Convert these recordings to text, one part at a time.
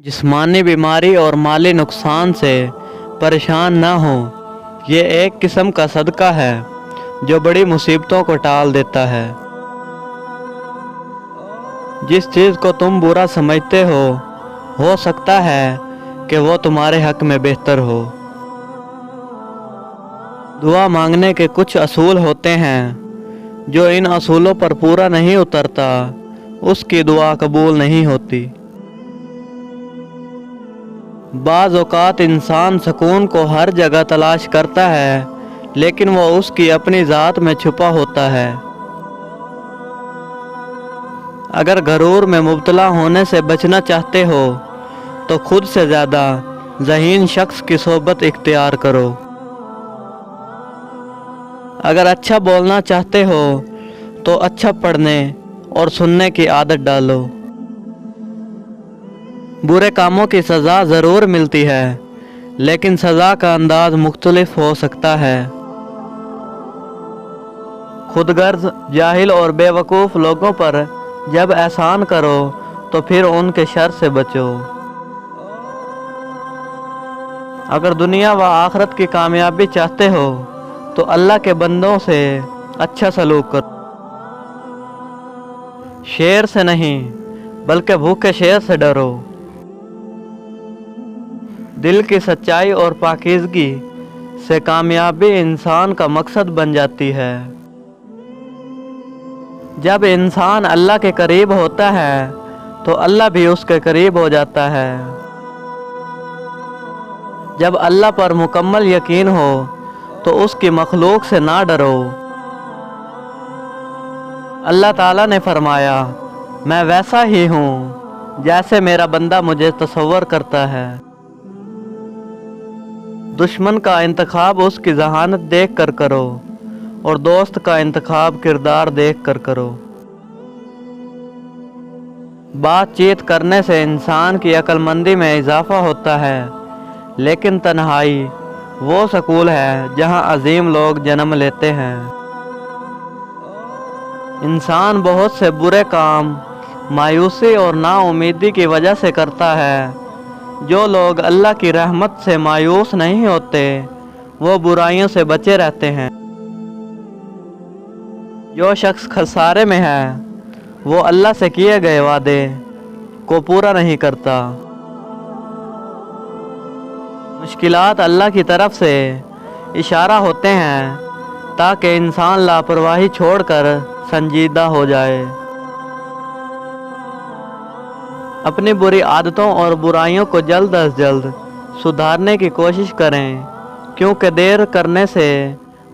जिस्मानी बीमारी और माली नुकसान से परेशान न हो। ये एक किस्म का सदका है जो बड़ी मुसीबतों को टाल देता है। जिस चीज़ को तुम बुरा समझते हो सकता है कि वो तुम्हारे हक में बेहतर हो। दुआ मांगने के कुछ असूल होते हैं, जो इन असूलों पर पूरा नहीं उतरता उसकी दुआ कबूल नहीं होती। बाज़ औक़ात इंसान सुकून को हर जगह तलाश करता है, लेकिन वो उसकी अपनी ज़ात में छुपा होता है। अगर गरूर में मुब्तला होने से बचना चाहते हो तो खुद से ज़्यादा ज़हीन शख्स की सोबत इख्तियार करो। अगर अच्छा बोलना चाहते हो तो अच्छा पढ़ने और सुनने की आदत डालो। बुरे कामों की सज़ा ज़रूर मिलती है, लेकिन सज़ा का अंदाज मुख्तलिफ हो सकता है। खुदगर्ज, जाहिल और बेवकूफ़ लोगों पर जब एहसान करो तो फिर उनके शर से बचो। अगर दुनिया व आखिरत की कामयाबी चाहते हो तो अल्लाह के बंदों से अच्छा सलूक करो। शेर से नहीं बल्कि भूखे शेर से डरो। दिल की सच्चाई और पाकीज़गी से कामयाबी इंसान का मकसद बन जाती है। जब इंसान अल्लाह के करीब होता है तो अल्लाह भी उसके करीब हो जाता है। जब अल्लाह पर मुकम्मल यकीन हो तो उसकी मखलूक से ना डरो। अल्लाह ताला ने फरमाया, मैं वैसा ही हूँ जैसे मेरा बंदा मुझे तसव्वुर करता है। दुश्मन का इंतखाब उसकी जहानत देख कर करो और दोस्त का इंतखाब किरदार देख कर करो। बातचीत करने से इंसान की अक्लमंदी में इजाफा होता है, लेकिन तन्हाई वो सकूल है जहाँ अजीम लोग जन्म लेते हैं। इंसान बहुत से बुरे काम मायूसी और नाउमीदी की वजह से करता है। जो लोग अल्लाह की रहमत से मायूस नहीं होते वो बुराइयों से बचे रहते हैं। जो शख्स खसारे में है वो अल्लाह से किए गए वादे को पूरा नहीं करता। मुश्किलात अल्लाह की तरफ से इशारा होते हैं ताकि इंसान लापरवाही छोड़कर संजीदा हो जाए। अपनी बुरी आदतों और बुराइयों को जल्द अज जल्द सुधारने की कोशिश करें, क्योंकि देर करने से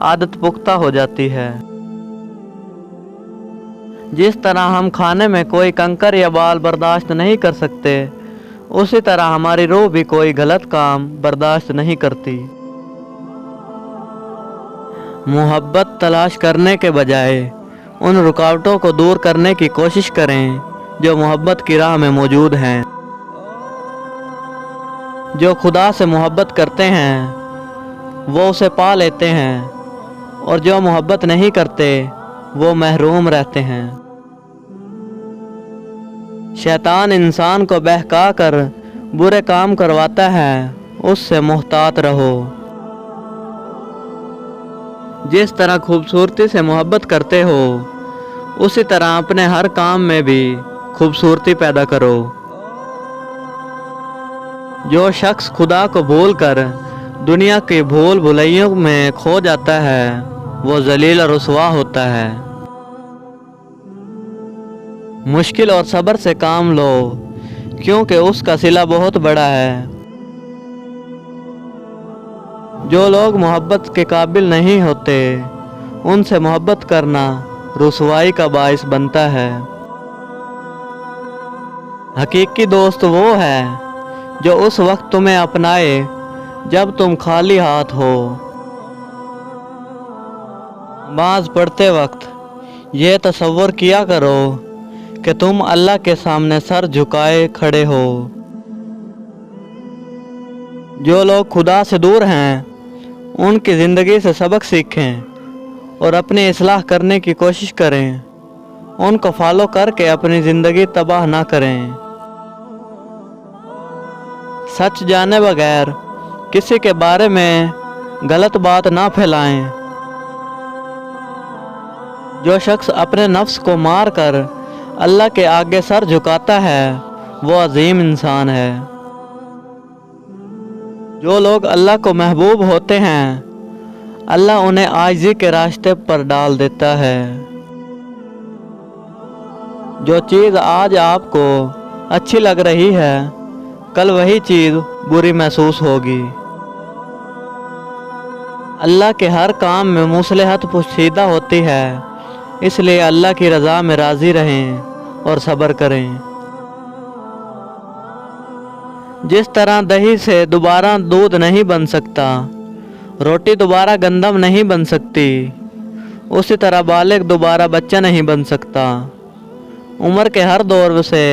आदत पुख्ता हो जाती है। जिस तरह हम खाने में कोई कंकर या बाल बर्दाश्त नहीं कर सकते, उसी तरह हमारी रूह भी कोई गलत काम बर्दाश्त नहीं करती। मोहब्बत तलाश करने के बजाय उन रुकावटों को दूर करने की कोशिश करें जो मोहब्बत की राह में मौजूद हैं। जो खुदा से मोहब्बत करते हैं वो उसे पा लेते हैं, और जो मोहब्बत नहीं करते वो महरूम रहते हैं। शैतान इंसान को बहका कर बुरे काम करवाता है, उससे मुहतात रहो। जिस तरह खूबसूरती से मोहब्बत करते हो उसी तरह अपने हर काम में भी खूबसूरती पैदा करो। जो शख्स खुदा को भूलकर दुनिया के भूल भुलैयों में खो जाता है वो जलील और रुसवा होता है। मुश्किल और सब्र से काम लो, क्योंकि उसका सिला बहुत बड़ा है। जो लोग मोहब्बत के काबिल नहीं होते उनसे मोहब्बत करना रुसवाई का बाइस बनता है। हकीकी दोस्त वो है जो उस वक्त तुम्हें अपनाए जब तुम खाली हाथ हो। नमाज पढ़ते वक्त ये तसव्वुर किया करो कि तुम अल्लाह के सामने सर झुकाए खड़े हो। जो लोग खुदा से दूर हैं उनकी ज़िंदगी से सबक सीखें और अपनी इस्लाह करने की कोशिश करें। उनको फॉलो करके अपनी ज़िंदगी तबाह ना करें। सच जाने बगैर किसी के बारे में गलत बात ना फैलाएं। जो शख्स अपने नफ्स को मार कर अल्लाह के आगे सर झुकाता है वो अजीम इंसान है। जो लोग अल्लाह को महबूब होते हैं अल्लाह उन्हें आजिज़ी के रास्ते पर डाल देता है। जो चीज़ आज आपको अच्छी लग रही है कल वही चीज़ बुरी महसूस होगी। अल्लाह के हर काम में मुसलहत पोशीदा होती है, इसलिए अल्लाह की रज़ा में राज़ी रहें और सब्र करें। जिस तरह दही से दोबारा दूध नहीं बन सकता, रोटी दोबारा गंदम नहीं बन सकती, उसी तरह बालिग दोबारा बच्चा नहीं बन सकता। उम्र के हर दौर से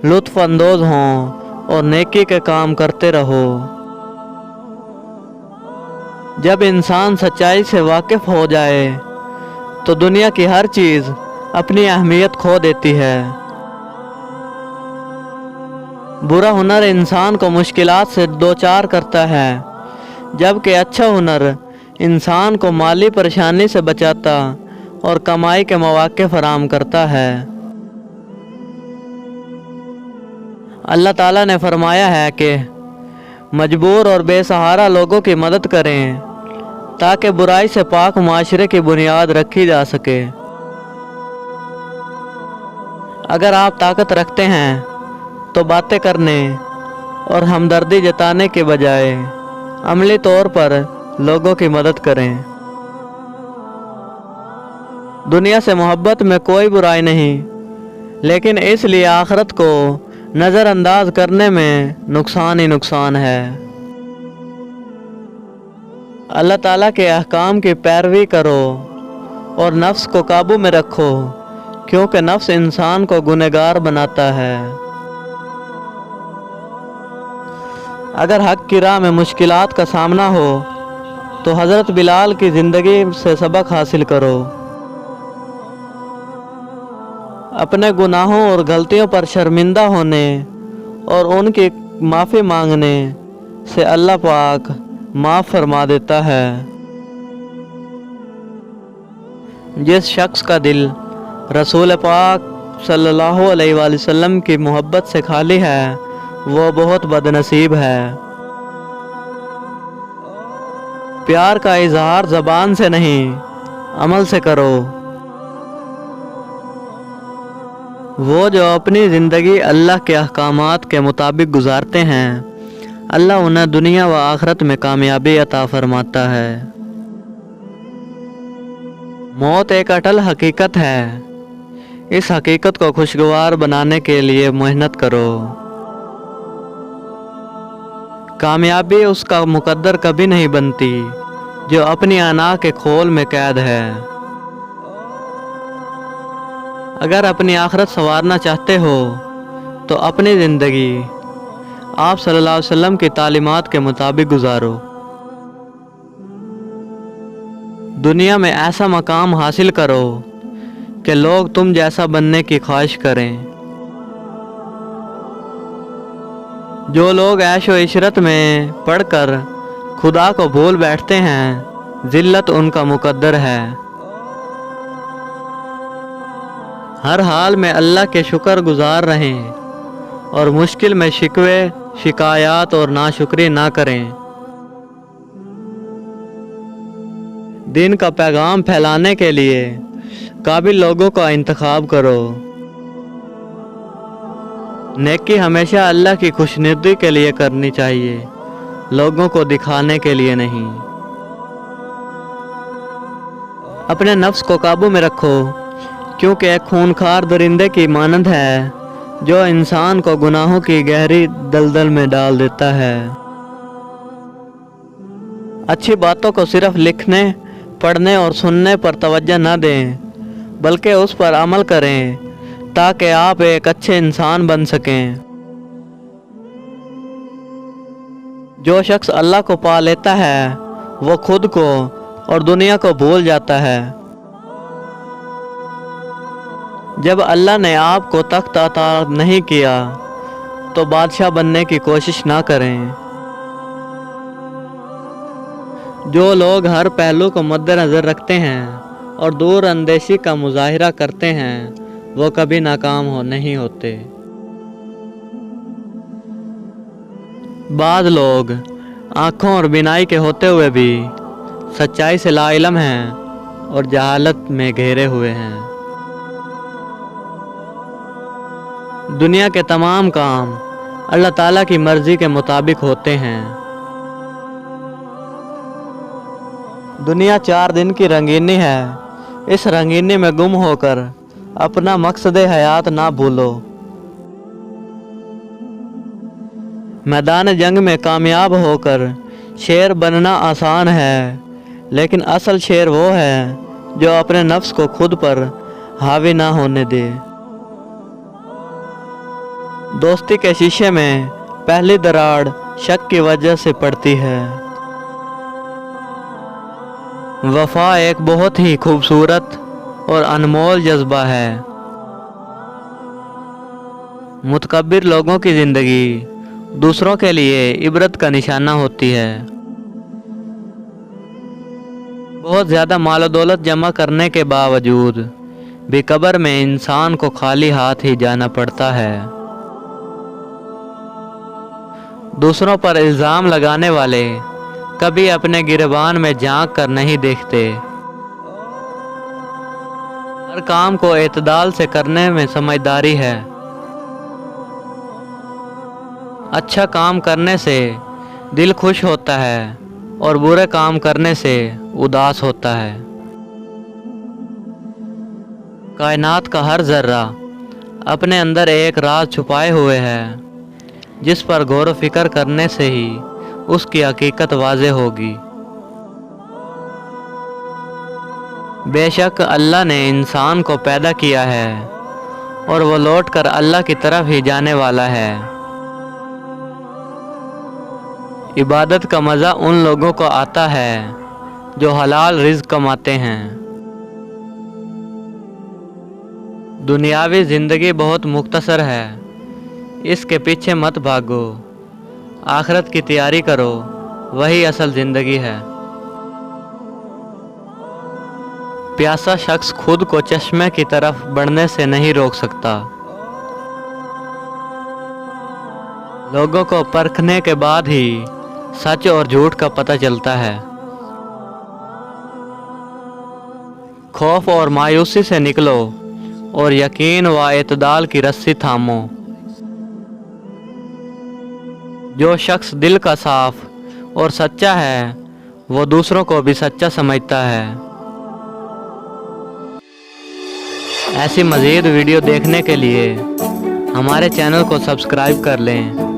लुत्फ़ अंदोज़ हों और नेकी के काम करते रहो। जब इंसान सच्चाई से वाकिफ़ हो जाए तो दुनिया की हर चीज़ अपनी अहमियत खो देती है। बुरा हुनर इंसान को मुश्किलात से दो चार करता है, जबकि अच्छा हुनर इंसान को माली परेशानी से बचाता और कमाई के मौके फराहम करता है। अल्लाह ताला ने फरमाया है कि मजबूर और बेसहारा लोगों की मदद करें ताकि बुराई से पाक माशरे की बुनियाद रखी जा सके। अगर आप ताकत रखते हैं तो बातें करने और हमदर्दी जताने के बजाय अमली तौर पर लोगों की मदद करें। दुनिया से मोहब्बत में कोई बुराई नहीं, लेकिन इसलिए आखिरत को नज़रअंदाज करने में नुकसान ही नुकसान है। अल्लाह ताला के अहकाम की पैरवी करो और नफ्स को काबू में रखो, क्योंकि नफ्स इंसान को गुनहगार बनाता है। अगर हक की राह में मुश्किलात का सामना हो तो हज़रत बिलाल की ज़िंदगी से सबक हासिल करो। अपने गुनाहों और गलतियों पर शर्मिंदा होने और उनकी माफ़ी मांगने से अल्लाह पाक माफ़ फरमा देता है। जिस शख्स का दिल रसूल पाक सल्लल्लाहु अलैहि वसल्लम की मोहब्बत से खाली है वो बहुत बदनसीब है। प्यार का इजहार ज़बान से नहीं अमल से करो। वो जो अपनी ज़िंदगी अल्लाह के अहकामात के मुताबिक गुजारते हैं अल्लाह उन्हें दुनिया व आखिरत में कामयाबी अता फरमाता है। मौत एक अटल हकीकत है, इस हकीकत को खुशगवार बनाने के लिए मेहनत करो। कामयाबी उसका मुकद्दर कभी नहीं बनती जो अपनी अना के खोल में कैद है। अगर अपनी आखिरत संवारना चाहते हो तो अपनी ज़िंदगी आप सल्लल्लाहु अलैहि वसल्लम की तालीमात के मुताबिक गुजारो। दुनिया में ऐसा मकाम हासिल करो कि लोग तुम जैसा बनने की ख्वाहिश करें। जो लोग ऐशो इशरत में पढ़कर खुदा को भूल बैठते हैं जिल्लत उनका मुकद्दर है। हर हाल में अल्लाह के शुक्र गुजार रहें और मुश्किल में शिकवे शिकायत और नाशुक्री ना करें। दिन का पैगाम फैलाने के लिए काबिल लोगों का इंतखाब करो। नेकी हमेशा अल्लाह की खुशनुदी के लिए करनी चाहिए, लोगों को दिखाने के लिए नहीं। अपने नफ्स को काबू में रखो, क्योंकि एक खूनखार दरिंदे की मानंद है जो इंसान को गुनाहों की गहरी दलदल में डाल देता है। अच्छी बातों को सिर्फ लिखने, पढ़ने और सुनने पर तवज्जो न दें, बल्कि उस पर अमल करें ताकि आप एक अच्छे इंसान बन सकें। जो शख्स अल्लाह को पा लेता है वो खुद को और दुनिया को भूल जाता है। जब अल्लाह ने आपको तख्त अता नहीं किया तो बादशाह बनने की कोशिश ना करें। जो लोग हर पहलू को मद्देनज़र रखते हैं और दूर अंदेशी का मुजाहिरा करते हैं वो कभी नाकाम नहीं होते। बाद लोग आँखों और बिनाई के होते हुए भी सच्चाई से लाइलम हैं और जहालत में घेरे हुए हैं। दुनिया के तमाम काम अल्लाह ताला की मर्ज़ी के मुताबिक होते हैं। दुनिया 4 दिन की रंगीनी है, इस रंगीनी में गुम होकर अपना मकसद हयात ना भूलो। मैदान जंग में कामयाब होकर शेर बनना आसान है, लेकिन असल शेर वो है जो अपने नफ्स को खुद पर हावी ना होने दे। दोस्ती के शीशे में पहली दरार शक की वजह से पड़ती है। वफा एक बहुत ही खूबसूरत और अनमोल जज्बा है। मुतकब्बिर लोगों की ज़िंदगी दूसरों के लिए इबरत का निशाना होती है। बहुत ज़्यादा माल दौलत जमा करने के बावजूद भी कब्र में इंसान को खाली हाथ ही जाना पड़ता है। दूसरों पर इल्ज़ाम लगाने वाले कभी अपने गिरबान में झांक कर नहीं देखते। हर काम को एतदाल से करने में समझदारी है। अच्छा काम करने से दिल खुश होता है और बुरे काम करने से उदास होता है। कायनात का हर जर्रा अपने अंदर एक राज छुपाए हुए है, जिस पर गौर फिक्र करने से ही उसकी हकीकत वाज़ेह होगी। बेशक अल्लाह ने इंसान को पैदा किया है और वो लौट कर अल्लाह की तरफ ही जाने वाला है। इबादत का मज़ा उन लोगों को आता है जो हलाल रिज़्क कमाते हैं। दुनियावी ज़िंदगी बहुत मुख्तसर है, इसके पीछे मत भागो। आखिरत की तैयारी करो, वही असल ज़िंदगी है। प्यासा शख्स खुद को चश्मे की तरफ बढ़ने से नहीं रोक सकता। लोगों को परखने के बाद ही सच और झूठ का पता चलता है। खौफ और मायूसी से निकलो और यकीन व एतदाल की रस्सी थामो। जो शख्स दिल का साफ और सच्चा है वो दूसरों को भी सच्चा समझता है। ऐसी मज़ीद वीडियो देखने के लिए हमारे चैनल को सब्सक्राइब कर लें।